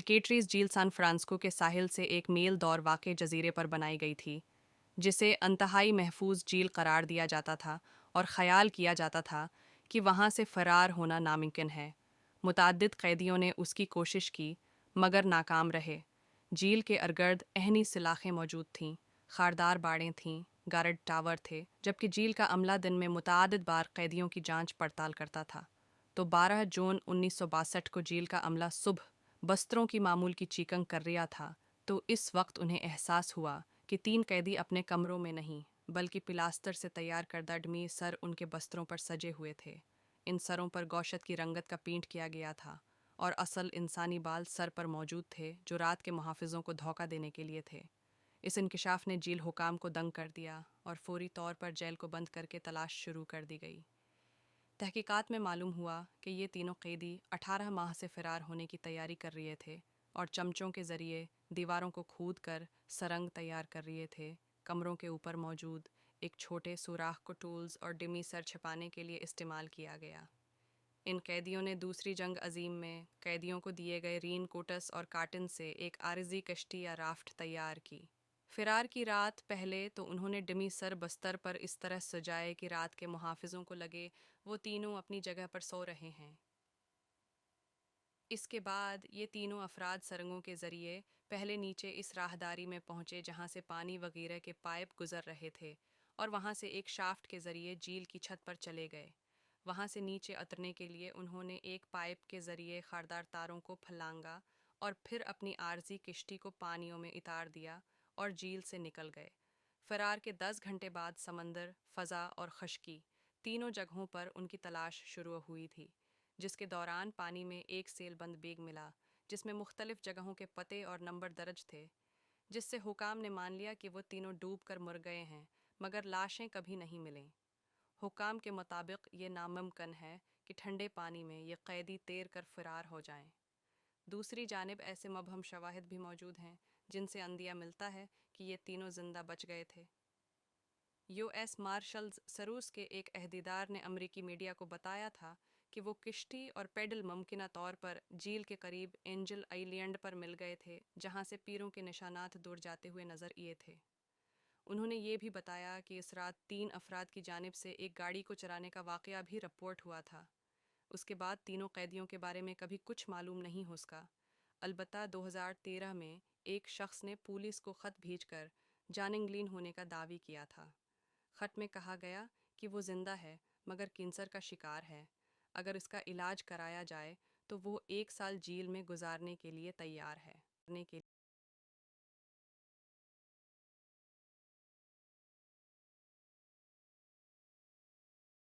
अल्केट्रीज़ झील San Francisco के साहिल से एक मील दौर वाक़े जज़ीरे पर बनाई गई थी, जिसे इंतहाई महफूज झील करार दिया जाता था और ख़याल किया जाता था कि वहाँ से फ़रार होना नामुमकिन है। मुतअद्दिद कैदियों ने उसकी कोशिश की, मगर नाकाम रहे। झील के इर्द-गिर्द एहनी सलाखें मौजूद थीं, खारदार बाड़ें थीं, गार्ड टावर थे, जबकि झील का अमला दिन में मुतअद्दिद बार कैदियों की जांच पड़ताल करता था। तो 12 जून 1962 को झील का अमला सुबह बस्तरों की मामूल की चीकन कर रहा था, तो इस वक्त उन्हें एहसास हुआ कि 3 कैदी अपने कमरों में नहीं, बल्कि पिलास्तर से तैयार करदा डमी सर उनके बस्तरों पर सजे हुए थे। इन सरों पर गौशत की रंगत का पेंट किया गया था और असल इंसानी बाल सर पर मौजूद थे, जो रात के मुहाफिजों को धोखा देने के लिए थे। इस इंकिशाफ ने झील हुकाम को दंग कर दिया और फौरी तौर पर जेल को बंद करके तलाश शुरू कर दी गई। तहकीकात में मालूम हुआ कि ये तीनों कैदी 18 माह से फ़रार होने की तैयारी कर रहे थे और चमचों के ज़रिए दीवारों को खोद कर सरंग तैयार कर रहे थे। कमरों के ऊपर मौजूद एक छोटे सुराख को टूल्स और डिमी सर छिपाने के लिए इस्तेमाल किया गया। इन कैदियों ने दूसरी जंग अजीम में कैदियों को दिए गए रेन कोटस और काटन से एक आरजी कश्ती या राफ्ट तैयार की। फ़रार की रात पहले तो उन्होंने डिमी सर बस्तर पर इस तरह सजाए कि रात के मुहाफिजों को लगे वो तीनों अपनी जगह पर सो रहे हैं। इसके बाद ये तीनों अफराद सरंगों के ज़रिए पहले नीचे इस राहदारी में पहुँचे जहाँ से पानी वगैरह के पाइप गुज़र रहे थे, और वहाँ से एक शाफ्ट के ज़रिए झील की छत पर चले गए। वहाँ से नीचे उतरने के लिए उन्होंने एक पाइप के ज़रिए खारदार तारों को फलांगा और फिर अपनी आरजी किश्ती को पानियों में उतार दिया और झील से निकल गए। फ़रार के 10 घंटे बाद समंदर, फ़ज़ा और खश्की तीनों जगहों पर उनकी तलाश शुरू हुई थी, जिसके दौरान पानी में एक सेलबंद बैग मिला जिसमें मुख्तलिफ जगहों के पते और नंबर दर्ज थे, जिससे हुकाम ने मान लिया कि वो तीनों डूब कर मर गए हैं, मगर लाशें कभी नहीं मिलीं। हुकाम के मुताबिक ये नामुमकिन है कि ठंडे पानी में ये कैदी तैर कर फरार हो जाएं। दूसरी जानिब ऐसे मबहम शवाहिद भी मौजूद हैं जिनसे अंदिया मिलता है कि ये तीनों जिंदा बच गए थे। यूएस मार्शल सरूस के एक अहदेदार ने अमरीकी मीडिया को बताया था कि वो किश्ती और पेडल मुमकिना तौर पर झील के करीब एंजल आइलैंड पर मिल गए थे, जहां से पीरों के निशानात दूर जाते हुए नजर आए थे। उन्होंने ये भी बताया कि इस रात 3 अफराद की जानिब से एक गाड़ी को चराने का वाक़या भी रिपोर्ट हुआ था। उसके बाद तीनों कैदियों के बारे में कभी कुछ मालूम नहीं हो सका। अलबत्ता 2013 में एक शख्स ने पुलिस को ख़त भेजकर जानिंगलीन होने का दावी किया था। ख़त में कहा गया कि वो ज़िंदा है, मगर कैंसर का शिकार है। अगर इसका इलाज कराया जाए तो वो 1 साल जेल में गुजारने के लिए तैयार है।